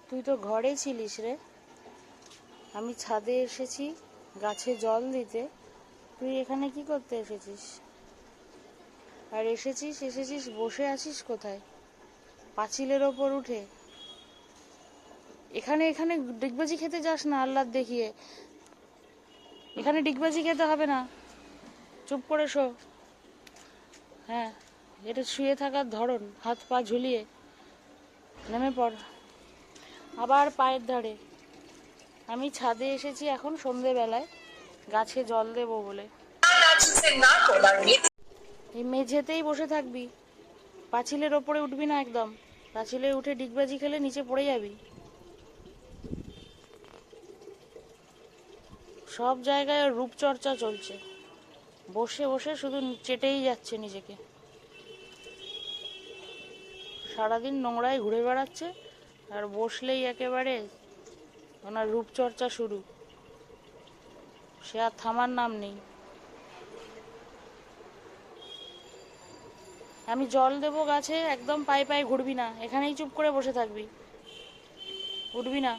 তুই তো ঘরে ছিলিস রে, আমি ছাদে এসেছি গাছে জল দিতে, তুই এখানে কি করতে এসেছিস? আর এসেছিস বসে আছিস কোথায়? পাঁচিলের ওপর উঠে? এখানে এখানে ডিগবাজি খেতে যাস না আহ্লাদ দেখিয়ে, এখানে ডিগবাজি খেতে হবে না, চুপ করে শো। হ্যাঁ, এটা শুয়ে থাকার ধরন, হাত পা ঝুলিয়ে নেমে পড় আবার পায়ের ধারে। আমি ছাদে এসেছি এখন সন্ধেবেলায় গাছে জল দেবো বলে। এই মেঝেতেই বসে থাকবি, পাঁচিলের ওপরে উঠবি না একদম, পাঁচিলে উঠে ডিগবাজি খেলে নিচে পড়ে যাবি। সব জায়গায় রূপচর্চা চলছে, বসে বসে শুধু চেটেই যাচ্ছে নিজেকে, সারাদিন নোংরায় ঘুরে বেড়াচ্ছে, আর বসলেই একেবারে ওনার রূপচর্চা শুরু, সে আর থামার নাম নেই। আমি জল দেবো গাছে, একদম পায়ে পায়ে ঘুরবি না, এখানেই চুপ করে বসে থাকবি, উঠবি না।